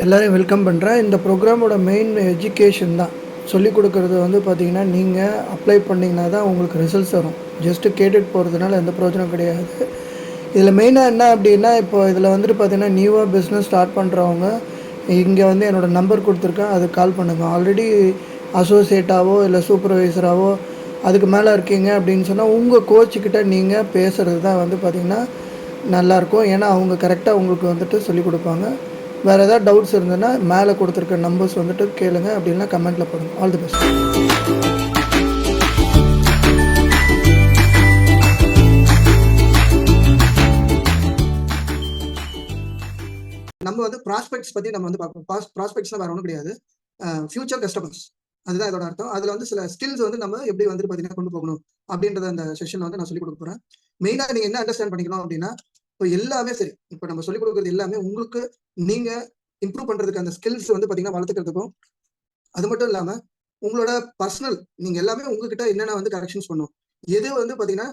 எல்லோரையும் வெல்கம் பண்ணுறேன். இந்த ப்ரோக்ராமோட மெயின் எஜுகேஷன் தான். சொல்லிக் கொடுக்குறது வந்து பார்த்தீங்கன்னா, நீங்கள் அப்ளை பண்ணிங்கன்னா தான் உங்களுக்கு ரிசல்ட்ஸ் வரும். ஜஸ்ட்டு கேட்டுட்டு போகிறதுனால எந்த பிரயோஜனம் கிடையாது. இதில் மெயினாக என்ன அப்படின்னா, இப்போ இதில் வந்துட்டு பார்த்தீங்கன்னா, நியூவாக பிஸ்னஸ் ஸ்டார்ட் பண்ணுறவங்க இங்கே வந்து என்னோடய நம்பர் கொடுத்துருக்கேன். அதுக்கு கால் பண்ணுங்கள். ஆல்ரெடி அசோசியேட்டாவோ இல்லை சூப்பர்வைசராகவோ அதுக்கு மேலே இருக்கீங்க அப்படின்னு சொன்னால், உங்கள் கோச்சுக்கிட்ட நீங்கள் பேசுகிறது தான் வந்து பார்த்திங்கன்னா நல்லாயிருக்கும். ஏன்னா அவங்க கரெக்டாக உங்களுக்கு வந்துட்டு சொல்லிக் கொடுப்பாங்க. வேறு ஏதாவது டவுட்ஸ் இருந்ததுன்னா மேலே கொடுத்துருக்க நம்பர்ஸ் வந்துட்டு கேளுங்க. அப்படின்னா கமெண்ட்டில் போடுங்க. All the best. நம்ம வந்து ப்ராஸ்பெக்ட்ஸ் பற்றி நம்ம வந்து பார்ப்போம். ப்ராஸ்பெக்ட்ஸ்லாம் வேறு ஒன்றும் கிடையாது. ஃபியூச்சர் கஸ்டமர்ஸ் அதுதான் இதோட அர்த்தம். அதில் வந்து சில ஸ்கில்ஸ் வந்து நம்ம எப்படி வந்துட்டு பார்த்தீங்கன்னா கொண்டு போகணும் அப்படின்றத அந்த செஷனில் வந்து நான் சொல்லிக் கொடுக்க போகிறேன். மெயினாக நீங்கள் என்ன அண்டர்ஸ்டாண்ட் பண்ணிக்கணும் அப்படின்னா, இப்போ எல்லாமே சரி, இப்போ நம்ம சொல்லிக் கொடுக்குறது எல்லாமே உங்களுக்கு நீங்கள் இம்ப்ரூவ் பண்ணுறதுக்கு அந்த ஸ்கில்ஸ் வந்து பார்த்தீங்கன்னா வளர்த்துக்கிறதுக்கும், அது மட்டும் இல்லாமல் உங்களோட பர்சனல் நீங்கள் எல்லாமே உங்ககிட்ட என்னென்ன வந்து கரெக்ஷன்ஸ் பண்ணும், எது வந்து பார்த்தீங்கன்னா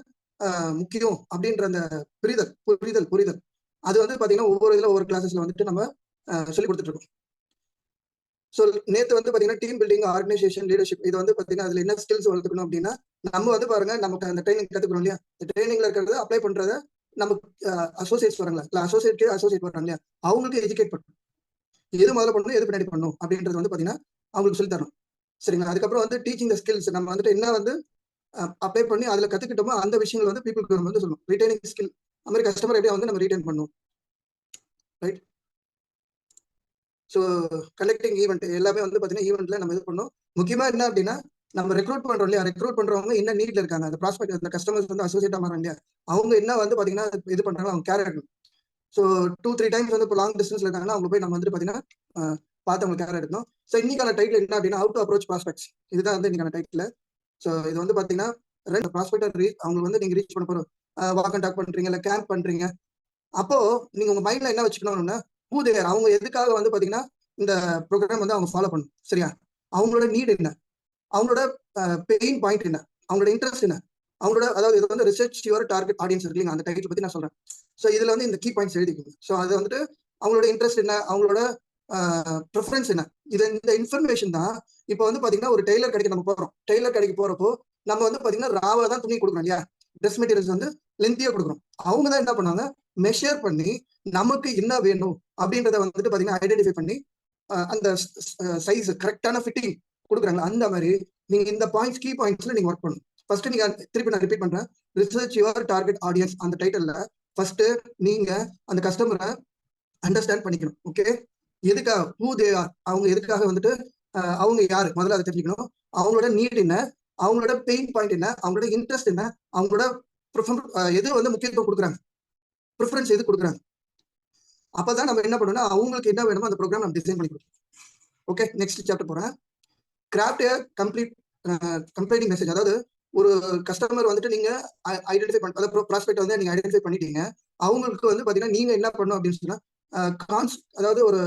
முக்கியம் அப்படின்ற அந்த புரிதல் அது வந்து பார்த்தீங்கன்னா ஒவ்வொரு இதில் ஒவ்வொரு கிளாஸஸ்ல வந்துட்டு நம்ம சொல்லிக் கொடுத்துட்டு இருக்கோம். ஸோ நேற்று வந்து பார்த்தீங்கன்னா டீம் பில்டிங், ஆர்கனைசேஷன், லீடர்ஷிப் இது வந்து பார்த்தீங்கன்னா அதில் என்ன ஸ்கில்ஸ் வளர்த்துக்கணும் அப்படின்னா, நம்ம வந்து பாருங்க நமக்கு அந்த ட்ரைனிங் கற்றுக்கணும் இல்லையா, இந்த ட்ரைனிங்ல இருக்கிறத அப்ளை பண்றத நமக்கு அசோசியேட்ஸ் வராங்களா இல்லை அசோசியேட் வராங்க இல்லையா, அவங்களுக்கு எஜுகேட் பண்ணணும். எது முதல்ல பண்ணணும், எது பின்னாடி பண்ணணும் அப்படின்றது வந்து பார்த்தீங்கன்னா அவங்களுக்கு சொல்லி தரணும். சரிங்களா. அதுக்கப்புறம் வந்து டீச்சிங் த ஸ்கில்ஸ் நம்ம வந்துட்டு என்ன வந்து அப்ளை பண்ணி அதில் கற்றுக்கிட்டோமோ அந்த விஷயங்கள் வந்து பீப்புளுக்கு நம்ம வந்து சொல்லணும். ரிட்டைனிங் ஸ்கில், அது மாதிரி கஸ்டமர் எப்படியா வந்து நம்ம ரீட்டைன் பண்ணணும். ரைட். ஸோ கலெக்டிங் ஈவெண்ட் எல்லாமே வந்து பார்த்தீங்கன்னா ஈவெண்ட்ல நம்ம இது பண்ணணும். முக்கியமாக என்ன அப்படின்னா, நம்ம ரெக்ரூட் பண்றோம் இல்லையா, ரெக்ரூட் பண்றவங்க என்ன நீட்ல இருக்காங்க, அந்த ப்ராஸ்பெக்ட் அந்த கஸ்டமர்ஸ் வந்து அசோசியேட் ஆகிறாங்க இல்லையா, அவங்க என்ன வந்து பார்த்தீங்கன்னா இது பண்றாங்க, அவங்க கேர் எடுக்கணும். ஸோ 2-3 டைம்ஸ் வந்து இப்போ லாங் டிஸ்டன்ஸ்ல இருக்காங்கன்னா அவங்க போய் நம்ம வந்துட்டு பார்த்தீங்கன்னா பார்த்து அவங்க கேர் எடுக்கணும். ஸோ இன்னைக்கான டைட்டில் என்ன அப்படின்னா, ஹவ் டு அப்ரோச் ப்ராஸ்பெக்ட்ஸ். இதுதான் வந்து இன்னைக்கான டைட்டில். ஸோ இது வந்து பார்த்தீங்கன்னா ரெண்டு ப்ராஸ்பெக்டர் அவங்க வந்து நீங்க ரீச் பண்ண போறோம். வாக் அண்ட் டாக் பண்றீங்க, இல்லை கேம்ப் பண்றீங்க. அப்போ நீங்க உங்க மைண்ட்ல என்ன வச்சுக்கணும்னா, ஹூ தே ஆர், அவங்க எதுக்காக வந்து பாத்தீங்கன்னா இந்த ப்ரோக்ராம் வந்து அவங்க ஃபாலோ பண்ணணும். சரியா. அவங்களோட நீட் என்ன, அவங்களோட பெயின் பாயிண்ட் என்ன, அவங்களோட இன்ட்ரெஸ்ட் என்ன, அவங்களோட அதாவது இது வந்து ரிசர்ச் யுவர் டார்கெட் ஆடியன்ஸ் இருக்கு இல்லைங்க, அந்த டைட்டில் பத்தி நான் சொல்றேன். ஸோ இதுல வந்து இந்த கீ பாயிண்ட்ஸ் எழுதிக்கோங்க. ஸோ அது வந்துட்டு அவங்களோட இன்ட்ரெஸ்ட் என்ன, அவங்களோட ப்ரிஃபரன்ஸ் என்ன, இது இந்த இன்ஃபர்மேஷன் தான். இப்போ வந்து பாத்தீங்கன்னா ஒரு டெய்லர் கடைக்கு நம்ம போறோம். டெய்லர் கடைக்கு போறப்போ நம்ம வந்து பாத்தீங்கன்னா ராவா தான் துணி கொடுக்குறோம் இல்லையா, ட்ரெஸ் மெட்டீரியல்ஸ் வந்து லென்த்தியா கொடுக்குறோம். அவங்க தான் என்ன பண்ணாங்க, மெஷர் பண்ணி நமக்கு என்ன வேணும் அப்படின்றத வந்துட்டு பாத்தீங்கன்னா ஐடென்டிஃபை பண்ணி அந்த சைஸ் கரெக்டான ஃபிட்டிங் கொடுக்குறாங்க. அந்த மாதிரி நீங்க இந்த பாயிண்ட்ஸ், கீ பாயிண்ட்ஸ்ல நீங்க ஒர்க் பண்ணணும். ஃபர்ஸ்ட் நீங்க திருப்பி நான் ரிப்பீட் பண்றேன். ரிசர்ச் யுவர் டார்கெட் ஆடியன்ஸ் அந்த டைட்டில்ல ஃபர்ஸ்ட் நீங்க அந்த கஸ்டமரை அண்டர்ஸ்டாண்ட் பண்ணிக்கணும். ஓகே. எதுக்காக, ஹூ தே ஆர், அவங்க எதுக்காக வந்துட்டு அவங்க யாரு முதல்ல அதை தெரிஞ்சுக்கணும். அவங்களோட நீட் என்ன, அவங்களோட பெயின் பாயிண்ட் என்ன, அவங்களோட இன்ட்ரெஸ்ட் என்ன, அவங்களோட எது வந்து முக்கியத்துவம் கொடுக்குறாங்க, ப்ரிஃபரன்ஸ் எது கொடுக்குறாங்க. அப்பதான் நம்ம என்ன பண்ணணும்னா அவங்களுக்கு என்ன வேணுமோ அந்த ப்ரோக்ராம் நம்ம டிசைன் பண்ணி கொடுக்கணும். ஓகே. நெக்ஸ்ட் சாப்டர் போறேன். Craft A complete கம்ப்ளைண்டிங் message. அதாவது ஒரு கஸ்டமர் வந்துட்டு நீங்க ஐடென்டிஃபை பண்ண, அதாவது ப்ராஸ்பெக்ட் வந்து நீங்க ஐடென்டிஃபை பண்ணிட்டீங்க. அவங்களுக்கு வந்து பாத்தீங்கன்னா நீங்க என்ன பண்ணணும் அப்படின்னு சொன்னா அதாவது ஒரு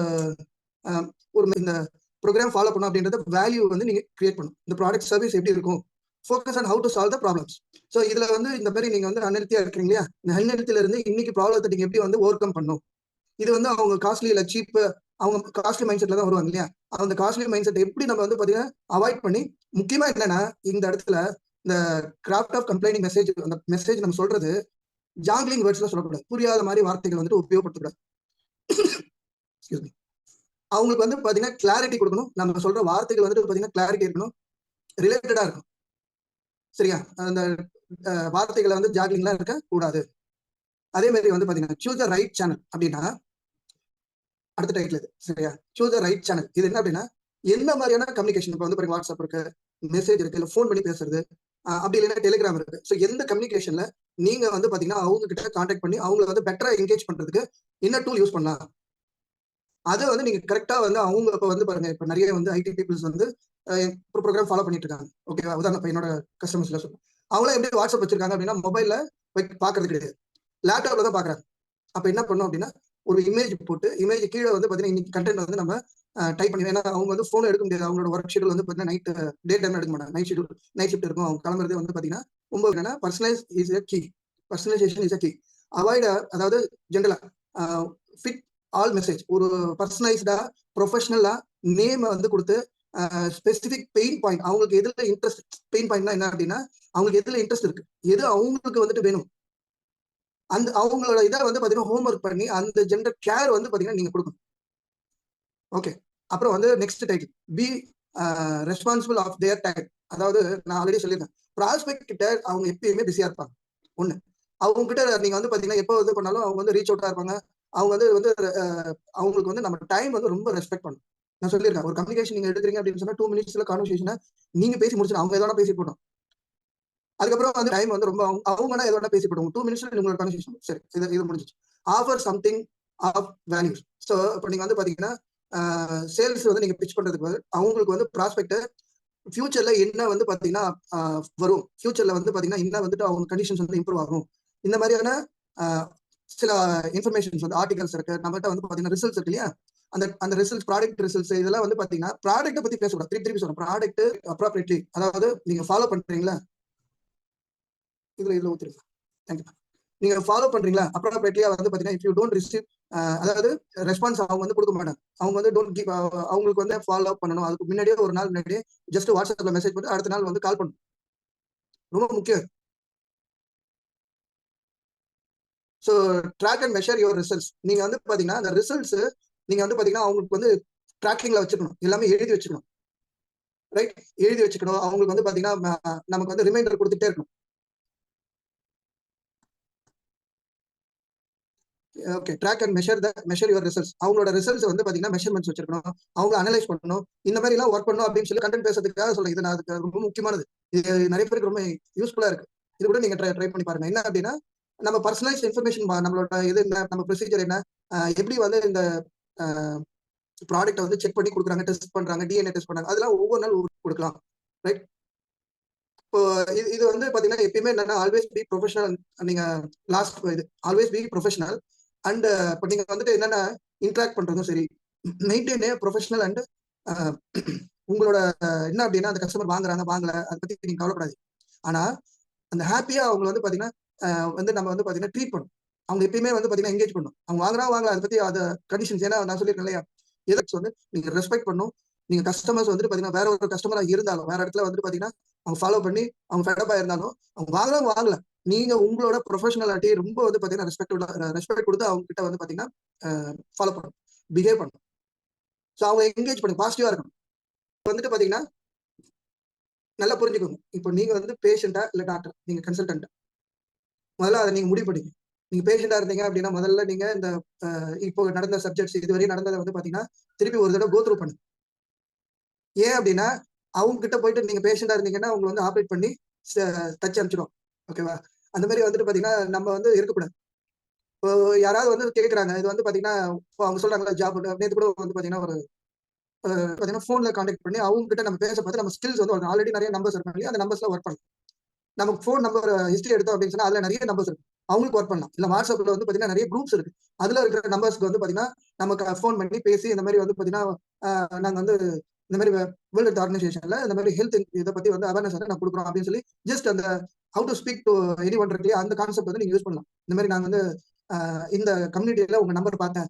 இந்த ப்ரோக்ராம் ஃபாலோ பண்ணணும் அப்படின்றத வேல்யூ வந்து நீங்க கிரியேட் பண்ணணும். இந்த ப்ராடக்ட் சர்வீஸ் எப்படி இருக்கும், focus on how to solve the problems. So இதுல வந்து இந்த மாதிரி நீங்க வந்து அன்ஹெல்த்தியா இருக்கீங்க இல்லையா, இந்த அன்ஹெல்த்தில இருந்து இன்னைக்கு ப்ராப்ளத்தை நீங்க எப்படி வந்து ஓவர் கம் பண்ணும். இது வந்து அவங்க காஸ்ட்லி இல்ல சீப், அவங்க காஸ்ட்லி மைண்ட் செட்ல தான் வருவாங்க இல்லையா. அந்த காஸ்ட்லி மைண்ட் செட் எப்படி நம்ம வந்து பாத்தீங்கன்னா அவாய்ட் பண்ணி, முக்கியமா என்னன்னா இந்த இடத்துல இந்த கிராஃப்ட் ஆஃப் கம்ப்ளைனிங் மெசேஜ், அந்த மெசேஜ் நம்ம சொல்றது ஜாங்கிலிங் வேர்ட்ஸ்ல சொல்லக்கூடாது. புரியாத மாதிரி வார்த்தைகள் வந்துட்டு உபயோகப்படுத்தக்கூடாது. அவங்களுக்கு வந்து பாத்தீங்கன்னா கிளாரிட்டி கொடுக்கணும். நம்ம சொல்ற வார்த்தைகள் வந்துட்டு பாத்தீங்கன்னா கிளாரிட்டி இருக்கணும், ரிலேட்டடா இருக்கும். சரியா. அந்த வார்த்தைகளை வந்து ஜாக்லிங்லாம் இருக்க கூடாது. அதே மாதிரி வந்து பாத்தீங்கன்னா சூஸ் த ரைட் சேனல் அப்படின்னா அடுத்த டைட்டில் இது. சரியா. Choose the right channel. இது என்ன அப்படின்னா எந்த மாதிரியான கம்யூனிகேஷன், இப்போ வந்து பாருங்க வாட்ஸ்அப் இருக்கு, மெசேஜ் இருக்கு, இல்லை ஃபோன் பண்ணி பேசுறது, அப்படி இல்லைன்னா டெலிகிராம் இருக்கு. ஸோ எந்த கம்யூனிகேஷன்ல நீங்க வந்து பாத்தீங்கன்னா அவங்க கிட்ட கான்டாக்ட் பண்ணி அவங்களை வந்து பெட்டரா என்கேஜ் பண்றதுக்கு என்ன டூல் யூஸ் பண்ணலாம், அதை வந்து நீங்க கரெக்டா வந்து அவங்க இப்ப வந்து பாருங்க, இப்ப நிறைய வந்து ஐடி பீப்புள்ஸ் வந்து ப்ரோக்ராம் ஃபாலோ பண்ணிட்டு இருக்காங்க. ஓகேவா. உதாரணம் என்னோட கஸ்டமர்ஸ்ல சொல்லுவேன். அவங்களே எப்படி வாட்ஸ்அப் வச்சிருக்காங்க அப்படின்னா மொபைல்ல பாக்குறது கிடையாது, லேப்டாப்ல தான் பாக்குறாங்க. அப்ப என்ன பண்ணும் அப்படின்னா ஒரு இமேஜ் போட்டு, இமேஜ் கீழே வந்து பாத்தீங்கன்னா இன்னைக்கு கண்டென்ட் வந்து நம்ம டைப் பண்ணி, ஏன்னா அவங்க வந்து போன் எடுக்க முடியாது. அவங்களோட ஒர்க் ஷெடியூல் வந்து பாத்தீங்கன்னா நைட் டே டைம் எடுக்க மாட்டாங்க, நைட் ஷிஃப்ட் இருக்கும். அவங்க கிளம்புறது வந்து பாத்தீங்கன்னா 9 என்னன்னா personalise is a key, personalisation is a key. Avoid, அதாவது ஜென்ரலா ஃபிட் ஆல் மெசேஜ் ஒரு பர்சனலைஸ்டா ப்ரொஃபஷனலா நேம் வந்து கொடுத்து ஸ்பெசிபிக் பெயின் பாயிண்ட் அவங்களுக்கு எதுல இன்ட்ரெஸ்ட். பெயின் பாயிண்ட்னா என்ன அப்படின்னா அவங்களுக்கு எதுல இன்ட்ரெஸ்ட் இருக்கு, எது அவங்களுக்கு வந்துட்டு வேணும், அந்த அவங்களோட இதை வந்து பாத்தீங்கன்னா ஹோம் ஒர்க் பண்ணி அந்த ஜெண்டர் கேர் வந்து பாத்தீங்கன்னா நீங்க கொடுக்கணும். ஓகே. அப்புறம் வந்து next title be responsible of their time. அதாவது நான் ஆல்ரெடி சொல்லியிருக்கேன், ப்ராஸ்பெக்ட் கிட்ட அவங்க எப்பயுமே பிஸியா இருப்பாங்க. ஒண்ணு, அவங்க கிட்ட நீங்க வந்து பாத்தீங்கன்னா எப்போ வந்து பண்ணாலும் அவங்க வந்து ரீச் அவுட்டா இருப்பாங்க. அவங்க வந்து வந்து அவங்களுக்கு வந்து நம்ம டைம் வந்து ரொம்ப ரெஸ்பெக்ட் பண்ணணும். நான் சொல்லியிருக்கேன், ஒரு கம்யூனிகேஷன் நீங்க எடுக்கிறீங்க அப்படின்னு சொன்னா 2 மினிட்ஸ்ல கான்வர்சேஷனை நீங்க பேசி முடிச்சு அவங்க எதனா பேசி போட்டோம். அதுக்கப்புறம் வந்து டைம் வந்து ரொம்ப அவங்க எதோட பேசி போடுவோம். 2 மினிட்ஸ்ல உங்களோட கான்வர்சேஷன் சரி இது முடிஞ்சிச்சு. Offer something of values. So இப்போ நீங்க வந்து பாத்தீங்கன்னா சேல்ஸ் வந்து நீங்க பிச் பண்றதுக்கு அவங்களுக்கு வந்து ப்ராஸ்பெக்ட் ஃபியூச்சர்ல என்ன வந்து பாத்தீங்கன்னா வரும், ஃபியூச்சர்ல வந்து பாத்தீங்கன்னா என்ன வந்துட்டு அவங்க கண்டிஷன்ஸ் வந்து இம்ப்ரூவ் ஆகும், இந்த மாதிரியான சில இன்ஃபர்மேஷன்ஸ் வந்து ஆர்டிகல்ஸ் இருக்கு நம்மகிட்ட வந்து பாத்தீங்கன்னா ரிசல்ட்ஸ் இருக்கு இல்லையா, அந்த அந்த ரிசல்ட்ஸ் ப்ராடக்ட் ரிசல்ட்ஸ் இதெல்லாம் வந்து பாத்தீங்கன்னா ப்ராடக்ட்டை பத்தி பேசக்கூடாது. திருப்பி சொல்றேன், ப்ராடக்ட் அப்ராப்ரியேட்லி, அதாவது நீங்க ஃபாலோ பண்றீங்களா, இதுல ஊத்துருங்க. தேங்க்யூ. நீங்க ஃபாலோ பண்றீங்களா அப்ராப்ரியேட்லியா வந்து பாத்தீங்கன்னா இஃப் யூ டோன்ட் ரிசீவ் அதாவது ரெஸ்பான்ஸ் அவங்க வந்து கொடுக்க மாட்டாங்க. அவங்க வந்து டோன்ட் கிவ், அவங்களுக்கு வந்து ஃபாலோ பண்ணணும். அதுக்கு முன்னாடியே ஒரு நாள் முன்னாடியே ஜஸ்ட் வாட்ஸ்அப்ல மெசேஜ் போட்டு அடுத்த நாள் வந்து கால் பண்ணணும். ரொம்ப முக்கியம். So track and measure your results. நீங்க வந்து பாத்தீங்கன்னா அந்த ரிசல்ட்ஸ் நீங்க வந்து பாத்தீங்கன்னா அவங்களுக்கு வந்து ட்ராக்கிங்ல வச்சுக்கணும், எல்லாமே எழுதி வச்சுக்கணும். ரைட், எழுதி வச்சுக்கணும். அவங்களுக்கு வந்து பாத்தீங்கன்னா நமக்கு வந்து ரிமைண்டர் கொடுத்துட்டே இருக்கணும். Okay. Track and measure your results. அவங்களோட ரிசல்ட்ஸ் வந்து பாத்தீங்கன்னா மெஷர்மெண்ட்ஸ் வச்சிருக்கணும். அவங்க அனலைஸ் பண்ணணும். இந்த மாதிரி எல்லாம் ஒர்க் பண்ணணும் அப்படின்னு சொல்லி கண்டென்ட் பேசுறதுக்காக சொல்றேன். இது நான் அதுக்கு ரொம்ப முக்கியமானது. இது நிறைய பேருக்கு ரொம்ப யூஸ்ஃபுல்லா இருக்கு. இது கூட நீங்க ட்ரை பண்ணி பாருங்க. என்ன அப்படின்னா நம்ம பர்சனலைஸ் இன்ஃபர்மேஷன் நம்மளோட இது என்ன, நம்ம ப்ரொசீஜர் என்ன, எப்படி வந்து இந்த ப்ராடக்ட்டை வந்து செக் பண்ணி கொடுக்குறாங்க, டெஸ்ட் பண்றாங்க, டிஎன்ஏ டெஸ்ட் பண்றாங்க, அதெல்லாம் ஒவ்வொரு நாள் கொடுக்கலாம். ரைட். இப்போ இது வந்து பாத்தீங்கன்னா எப்பயுமே என்னன்னா ஆல்வேஸ் பி ப்ரொஃபஷனல். நீங்க லாஸ்ட் இது ஆல்வேஸ் பி ப்ரொஃபஷனல் அண்ட் இப்போ நீங்க வந்துட்டு என்னன்னா இன்ட்ராக்ட் பண்றதும் சரி, மெயின்டைன் ப்ரொஃபஷனல் அண்ட் உங்களோட என்ன அப்படின்னா அந்த கஸ்டமர் வாங்குறாங்க வாங்கல அதை பத்தி நீங்க கவலைப்படாது. ஆனா அந்த ஹாப்பியா அவங்க வந்து பாத்தீங்கன்னா வந்து நம்ம வந்து பாத்தீங்கன்னா ட்ரீட் பண்ணும். அவங்க எப்பயுமே வந்து பாத்தீங்கன்னா எங்கேஜ் பண்ணும். அவங்க வாங்கலாம் அதை பத்தி அது கண்டிஷன்ஸ் ஏன்னா நான் சொல்லியிருக்கேன் இல்லையா, எதுக்கு வந்து நீங்க ரெஸ்பெக்ட் பண்ணும். நீங்க கஸ்டமர்ஸ் வந்துட்டு பாத்தீங்கன்னா வேற ஒரு கஸ்டமரா இருந்தாலும் வேற இடத்துல வந்துட்டு பாத்தீங்கன்னா அவங்க ஃபாலோ பண்ணி அவங்க ஃபெடப்பா இருந்தாலும் அவங்க வாங்கல நீங்க உங்களோட ப்ரொஃபஷனாலிட்டி ரொம்ப வந்து பாத்தீங்கன்னா ரெஸ்பெக்ட் கொடுத்து அவங்க கிட்ட வந்து பாத்தீங்கன்னா ஃபாலோ பண்ணணும், பிஹேவ் பண்ணணும். ஸோ அவங்க எங்கேஜ் பண்ணுங்க, பாசிட்டிவா இருக்கணும். வந்துட்டு பாத்தீங்கன்னா நல்லா புரிஞ்சுக்கோங்க. இப்போ நீங்க வந்து பேஷண்டா இல்ல டாக்டர், நீங்க கன்சல்டன்ட், முதல்ல அதை நீங்க முடிவு பண்ணிக்கணும். நீங்க பேஷண்டா இருந்தீங்க அப்படின்னா முதல்ல நீங்க இந்த இப்போ நடந்த சப்ஜெக்ட்ஸ் இதுவரை நடந்ததை வந்து பாத்தீங்கன்னா திருப்பி ஒரு தடவை கோ த்ரூ பண்ணுங்க. ஏன் அப்படின்னா அவங்க கிட்ட போயிட்டு நீங்க பேஷண்டா இருந்தீங்கன்னா அவங்க வந்து ஆப்ரேட் பண்ணி தச்சு அனுப்பிச்சிடும். ஓகேவா? அந்த மாதிரி வந்துட்டு பாத்தீங்கன்னா நம்ம வந்து இருக்கக்கூடாது. இப்போ யாராவது வந்து கேட்கறாங்க, இது வந்து பாத்தீங்கன்னா அவங்க சொல்றாங்களா ஜாப் நேற்று கூட வந்து பாத்தீங்கன்னா ஒரு பாத்தீங்கன்னா போன்ல கான்டாக்ட் பண்ணி அவங்க கிட்ட நம்ம பேச பார்த்து நம்ம ஸ்கில்ஸ் வந்து ஆல்ரெடி நிறைய நம்பர்ஸ் இருப்பாங்க, அந்த நம்பர்ஸ்ல ஒர்க் பண்ணலாம். நமக்கு ஃபோன் நம்பர் ஹிஸ்டரி எடுத்தோம் அப்படின்னு சொன்னா அதுல நிறைய நம்பர்ஸ் இருக்கு, அவங்களுக்கு ஒர்க் பண்ணலாம். இல்ல வாட்ஸ்அப்ல வந்து பாத்தீங்கன்னா நிறைய குரூப்ஸ் இருக்கு, அதுல இருக்கிற நம்பர்ஸ்க்கு வந்து பாத்தீங்கன்னா நமக்கு ஃபோன் பண்ணி பேசி இந்த மாதிரி வந்து பாத்தீங்கன்னா நாங்க வந்து இந்த மாதிரி வேர்ல்ட் ஹெல்த் ஆர்கனைசேஷன்ல இந்த மாதிரி ஹெல்த் இதை பத்தி வந்து அவேர்னஸ் வந்து நான் கொடுக்குறோம் அப்படின்னு சொல்லி ஜஸ்ட் அந்த how to speak to any one இருக்கு இல்லையா, அந்த கான்செப்ட் வந்து நீங்க யூஸ் பண்ணலாம். இந்த மாதிரி நாங்க வந்து இந்த கம்யூனிட்டியில உங்க நம்பர் பார்த்தேன்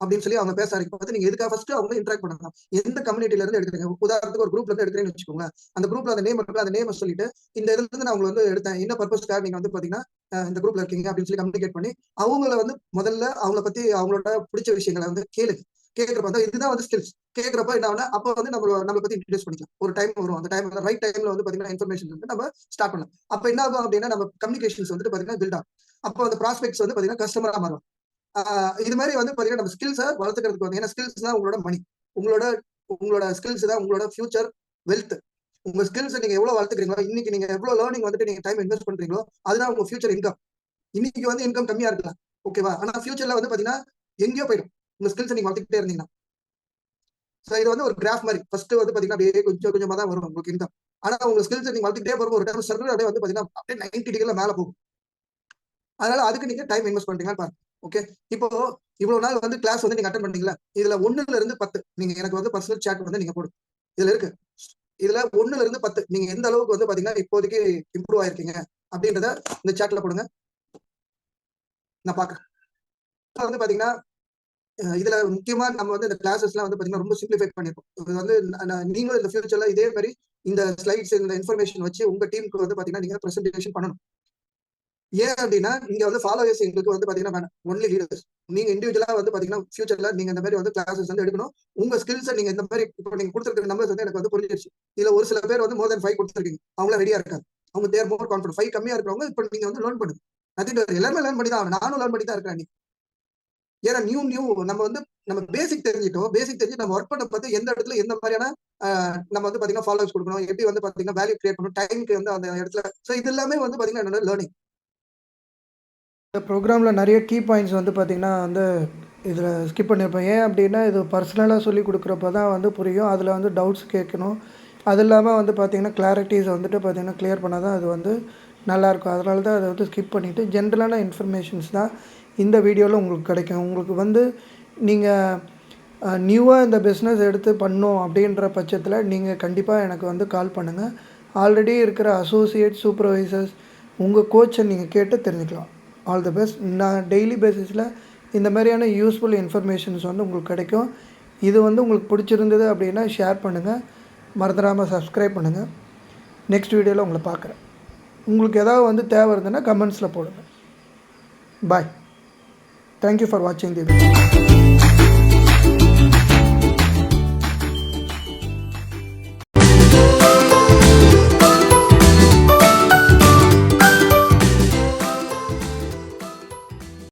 அப்படின்னு சொல்லி அவங்க பேச ஆரம்பிக்கும் நீங்க எதுக்காக ஃபர்ஸ்ட் அவங்க இன்டராக்ட் பண்ணலாம். எந்த கம்யூனிட்டில இருந்து எடுக்கிறீங்க, உதாரணத்துக்கு ஒரு குரூப்ல இருந்து எடுக்கிறேன்னு வச்சுக்கோங்க, அந்த குரூப்ல அந்த நேம் இருக்குல்ல, அந்த நேம் சொல்லிட்டு இந்த இதுல இருந்து நான் உங்களை வந்து எடுத்தேன், என்ன பர்பஸ்க்காக நீங்க வந்து பாத்தீங்கன்னா இந்த குரூப்ல இருக்கீங்க அப்படின்னு சொல்லி கம்யூனிகேட் பண்ணி அவங்கள வந்து முதல்ல அவங்கள பத்தி அவங்களோட பிடிச்ச விஷயங்களை வந்து கேட்கறப்ப தான் இதுதான் வந்து ஸ்கில்ஸ். கேட்கறப்ப என்ன ஆகுனா அப்ப வந்து நம்ம பத்தி இன்ட்ரோடியூஸ் பண்ணிக்கலாம். ஒரு டைம் வரும், அந்த டைம் ரைட் டைம்ல வந்து பாத்தீங்கன்னா இன்ஃபர்மேஷன் வந்து நம்ம ஸ்டார்ட் பண்ணலாம். அப்ப என்ன ஆகும் அப்படின்னா நம்ம கம்யூனிகேஷன்ஸ் வந்து பாத்தீங்கன்னா பில்ட் ஆகும். அப்போ அந்த ப்ராஸ்பெக்ட்ஸ் வந்து பாத்தீங்கன்னா கஸ்டமரா மாறும். இது மாதிரி வந்து பாத்தீங்கன்னா நம்ம ஸ்கில்ஸை வளர்த்துக்கிறதுக்கு வந்து ஏன்னா ஸ்கில்ஸ் தான் உங்களோட மணி, உங்களோட உங்களோட ஸ்கில்ஸ் தான் உங்களோட ஃபியூச்சர் வெல்த். உங்க ஸ்கில்ஸ் நீங்க எவ்வளவு வளர்த்துக்கிறீங்களோ, இன்னைக்கு நீங்க எவ்வளவு லேர்னிங் வந்துட்டு நீங்க டைம் இன்வெஸ்ட் பண்றீங்களோ அதுதான் உங்க ஃபியூச்சர் இன்கம். இன்னைக்கு வந்து இன்கம் கம்மியா இருக்கலாம், ஓகேவா, ஆனா ஃபியூச்சர்ல வந்து பாத்தீங்கன்னா எங்கேயோ போயிடும் உங்க ஸ்கில்ஸ் நீங்க வளர்த்துக்கிட்டே இருந்தீங்கன்னா. சோ இது வந்து ஒரு கிராஃப் மாதிரி ஃபர்ஸ்ட் வந்து பாத்தீங்கன்னா அப்படியே கொஞ்சம் கொஞ்சமா தான் வரும் உங்களுக்கு இன்கம். ஆனா உங்க ஸ்கில்ஸ் நீங்க வளர்த்துக்கிட்டே போறப்போ ஒரு டைம் சர்வர் அப்படியே வந்து பாத்தீங்கன்னா அப்படியே 90 டிகிரில மேல போகும். அதனால அதுக்கு நீங்க டைம் இன்வெஸ்ட் பண்றீங்கன்னு பாருங்க. ஓகே. இப்போ இவ்வளவு நாள் வந்து கிளாஸ் வந்து நீங்க அட்டன் பண்ணீங்களா, இதுல 1ல இருந்து 10 நீங்க எனக்கு வந்து பர்சனல் சாட் வந்து நீங்க போடுங்க. இதுல இருக்கு, இதுல 1ல இருந்து 10 நீங்க எந்த அளவுக்கு வந்து பாத்தீங்கன்னா இப்போதைக்கு இம்ப்ரூவ் ஆயிருக்கீங்க அப்படின்றத இந்த சாட்ல போடுங்க, நான் பாக்குறேன். வந்து பாத்தீங்கன்னா இதுல முக்கியமா நம்ம வந்து இந்த கிளாஸஸ்லாம் வந்து பாத்தீங்கன்னா ரொம்ப சிம்பிளிஃபை பண்ணிருக்கோம். இது வந்து நீங்களும் இந்த ஃபியூச்சர்ல இதே மாதிரி இந்த ஸ்லைட்ஸ் இந்த இன்ஃபர்மேஷன் வச்சு உங்க டீமுக்கு வந்து பாத்தீங்கன்னா நீங்க பிரசன்டேஷன் பண்ணணும். ஏன் அப்படின்னா இங்க வந்து ஃபாலோவர்ஸ் எங்களுக்கு வந்து பாத்தீங்கன்னா வேணாம், ஒன்லி லீடர்ஸ். நீங்க இண்டிவிஜுவலா வந்து பாத்தீங்கன்னா ஃபியூச்சர்ல நீங்க இந்த மாதிரி வந்து கிளாஸஸ் வந்து எடுக்கணும். உங்க ஸ்கில்ஸை நீங்க இந்த மாதிரி இப்போ நீங்க கொடுத்துருக்க நம்பர்ஸ் வந்து எனக்கு வந்து புரிஞ்சிருச்சு. இதுல ஒரு சில பேர் வந்து மோர் தென் 5 கொடுத்துருக்கீங்க, அவங்கள ரெடியா இருக்காங்க. அவங்க தேர் மோர் கான்ஃபிடன்ட். 5 கம்மியா இருக்கிறவங்க இப்போ நீங்க வந்து லேர்ன் பண்ணுங்க. எல்லாருமே லேர்ன் பண்ணி தான் ஆகணும். நானும் லேர்ன் பண்ணி தான் இருக்கேன். ஏன்னா நியூ நம்ம வந்து நம்ம பேசிக் தெரிஞ்சிட்டோம். பேசிக் தெரிஞ்சு நம்ம ஒர்க் பண்ண பார்த்து எந்த இடத்துல எந்த மாதிரியான நம்ம வந்து பாத்தீங்கன்னா ஃபாலோவர்ஸ் கொடுக்கணும், எப்படி வந்து பாத்தீங்கன்னா வேல்யூ கிரியேட் பண்ணணும், டைமுக்கு வந்து அந்த இடத்துல. ஸோ இது எல்லாமே வந்து பாத்தீங்கன்னா என்னோட லேர்னிங். இந்த ப்ரோக்ராமில் நிறைய கீ பாயிண்ட்ஸ் வந்து பார்த்திங்கன்னா வந்து இதில் ஸ்கிப் பண்ணியிருப்பேன். ஏன் அப்படின்னா இது பர்சனலாக சொல்லி கொடுக்குறப்ப தான் வந்து புரியும். அதில் வந்து டவுட்ஸ் கேட்கணும். அது இல்லாமல் வந்து பார்த்திங்கன்னா கிளாரிட்டிஸ் வந்துட்டு பார்த்திங்கன்னா கிளியர் பண்ணால் தான் அது வந்து நல்லாயிருக்கும். அதனால தான் அதை வந்து ஸ்கிப் பண்ணிவிட்டு ஜென்ரலான இன்ஃபர்மேஷன்ஸ் தான் இந்த வீடியோவில் உங்களுக்கு கிடைக்கும். உங்களுக்கு வந்து நீங்கள் நியூவாக இந்த பிஸ்னஸ் எடுத்து பண்ணோம் அப்படின்ற பட்சத்தில் நீங்கள் கண்டிப்பாக எனக்கு வந்து கால் பண்ணுங்கள். ஆல்ரெடி இருக்கிற அசோசியேட் சூப்பர்வைசர்ஸ் உங்கள் கோச்சை நீங்கள் கேட்டு தெரிஞ்சுக்கலாம். All the best. நான் டெய்லி பேசிஸில் இந்த மாதிரியான யூஸ்ஃபுல் இன்ஃபர்மேஷன்ஸ் வந்து உங்களுக்கு கிடைக்கும். இது வந்து உங்களுக்கு பிடிச்சிருந்தது அப்படின்னா ஷேர் பண்ணுங்கள். மறந்துடாமல் சப்ஸ்கிரைப் பண்ணுங்கள். நெக்ஸ்ட் வீடியோவில் உங்களை பார்க்குறேன். உங்களுக்கு ஏதாவது வந்து தேவை இருந்ததுன்னா கமெண்ட்ஸில் போடுங்க. பாய். தேங்க்யூ ஃபார் வாட்சிங் தி வீடியோ.